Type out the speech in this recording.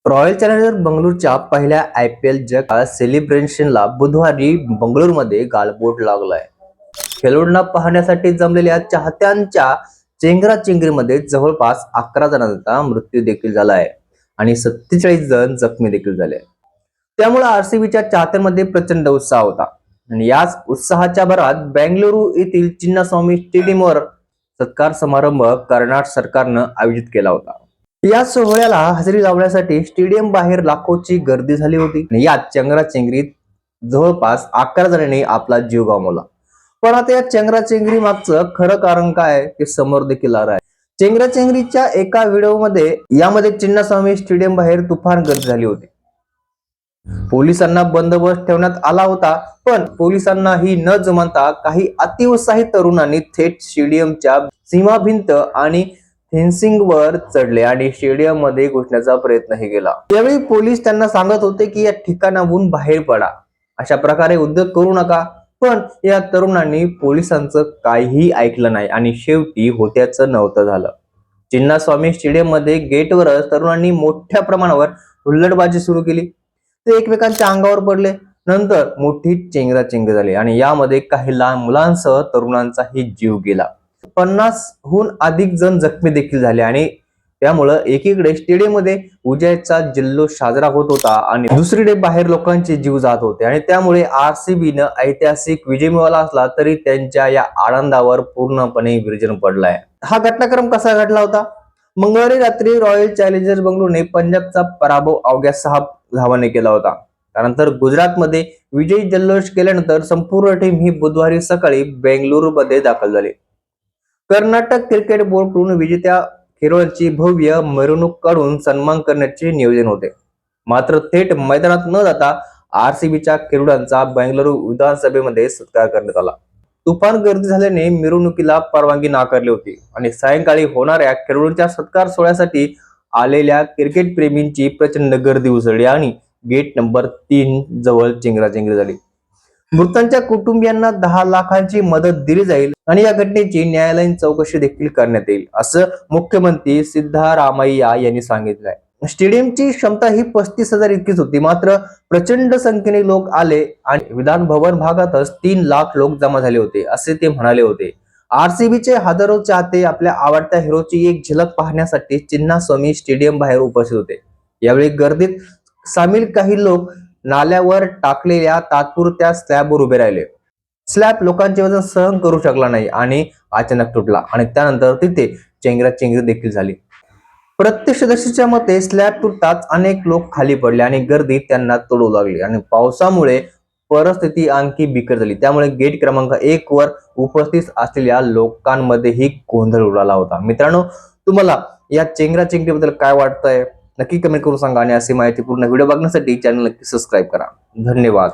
Royal challenger बंगळुरूच्या पहिल्या IPL जग सेलिब्रेशनला बुधवारी बंगळुरूमध्ये गालबोट लागलाय. खेळाडूंना पाहण्यासाठी जमलेल्या चाहत्यांच्या चेंगराचेंगरीमध्ये जवळपास 11 जणांचा मृत्यू देखील झाला आहे आणि 47 जण जखमी देखील झाले. त्यामुळे RCBच्या चाहत्यांमध्ये प्रचंड उत्साह होता आणि याच उत्साहाच्या भरात बेंगळुरू येथील चिन्नास्वामी स्टेडियमवर सत्कार समारंभ कर्नाटक सरकारनं आयोजित केला होता. या सोहळ्याला हजेरी लावण्यासाठी स्टेडियम बाहेर लाखोची गर्दी झाली होती. यात चेंगराचेंगरीत जवळपास 11 जणांनी आपला जीव गमावला. पण आता या चेंगराचेंगरी मागचं खरं कारण काय ते समोर देखील आलं आहे. चेंगराचेंगरीच्या एका व्हिडिओमध्ये यामध्ये चिन्नास्वामी स्टेडियम बाहेर तुफान गर्दी झाली होती. पोलिसांना बंदोबस्त ठेवण्यात आला होता, पण पोलिसांनाही न जमता काही अतिउत्साही तरुणांनी थेट स्टेडियमच्या सीमाभिंत आणि फेन्सिंगवर चढले आणि स्टेडियम मध्ये घुसण्याचा प्रयत्नही केला. यावेळी पोलीस त्यांना सांगत होते की या ठिकाणाहून बाहेर पडा, अशा प्रकारे उद्योग करू नका. पण या तरुणांनी पोलिसांचं काहीही ऐकलं नाही आणि शेवटी होत्याचं नव्हतं झालं. चिन्नास्वामी स्टेडियम मध्ये गेटवरच तरुणांनी मोठ्या प्रमाणावर हुल्लडबाजी सुरू केली. ते एकमेकांच्या अंगावर पडले. नंतर मोठी चेंगराचेंगरी झाली आणि यामध्ये काही लहान मुलांसह तरुणांचाही जीव गेला. 50हून अधिक जण जखमी देखील झाले आणि त्यामुळे एकीकडे स्टेडियम मध्ये विजयाचा जल्लोष साजरा होत होता आणि दुसरीकडे बाहेर लोकांचे जीव जात होते आणि त्यामुळे RCBनं ऐतिहासिक विजय मिळवला असला तरी त्यांच्या या आनंदावर पूर्णपणे विरजन पडलाय. हा घटनाक्रम कसा घडला होता? मंगळवारी रात्री रॉयल चॅलेंजर्स बंगळुरूने पंजाबचा पराभव अवघ्या 6 धावांनी केला होता. त्यानंतर गुजरातमध्ये विजयी जल्लोष केल्यानंतर संपूर्ण टीम ही बुधवारी सकाळी बेंगळुरूमध्ये दाखल झाली. कर्नाटक क्रिकेट बोर्डकडून विजेत्या खेळाडूंची भव्य मिरवणूक काढून सन्मान करण्याचे नियोजन होते. मात्र थेट मैदानात न जाता RCBच्या खेळाडूंचा बेंगळुरू विधानसभेमध्ये सत्कार करण्यात आला. तुफान गर्दी झाल्याने मिरवणुकीला परवानगी नाकारली होती आणि सायंकाळी होणाऱ्या खेळाडूंच्या सत्कार सोहळ्यासाठी आलेल्या क्रिकेट प्रेमींची प्रचंड गर्दी उसळली आणि गेट नंबर 3 जवळ चेंगराचेंगरी झाली. मृतांच्या कुटुंबियांना 10 लाखांची मदत दिली जाईल आणि या घटनेची न्यायालयीन चौकशी देखील करण्यात येईल, असं मुख्यमंत्री सिद्धरामय्या यांनी सांगितलंय. स्टेडियमची क्षमता ही 35,000 इतकीच होती. मात्र प्रचंड संख्येने लोक आले आणि विधान भवन भागातच 3 लाख लोक जमा झाले होते, असे ते म्हणाले होते. RCBचे हजारो चाहते आपल्या आवडत्या हिरोची एक झलक पाहण्यासाठी चिन्नास्वामी स्टेडियम बाहेर उपस्थित होते. यावेळी गर्दीत सामील काही लोक नाल्यावर टाकलेल्या तात्पुरत्या स्लॅबवर उभे राहिले. स्लॅब लोकांचे वजन सहन करू शकला नाही आणि अचानक तुटला आणि त्यानंतर तिथे चेंगराचेंगरी देखील झाली. प्रत्यक्षदर्शीच्या मते स्लॅब तुटताच अनेक लोक खाली पडले आणि गर्दी त्यांना तोडू लागली आणि पावसामुळे परिस्थिती आणखी बिकट झाली. त्यामुळे गेट क्रमांक 1 वर उपस्थित असलेल्या लोकांमध्येही गोंधळ उडाला होता. मित्रांनो, तुम्हाला या चेंगराचेंगरीबद्दल काय वाटतंय नक्की कमेंट करून सांगा आणि अशी माहितीपूर्ण व्हिडिओ बघण्यासाठी चॅनल नक्की सबस्क्राईब करा. धन्यवाद.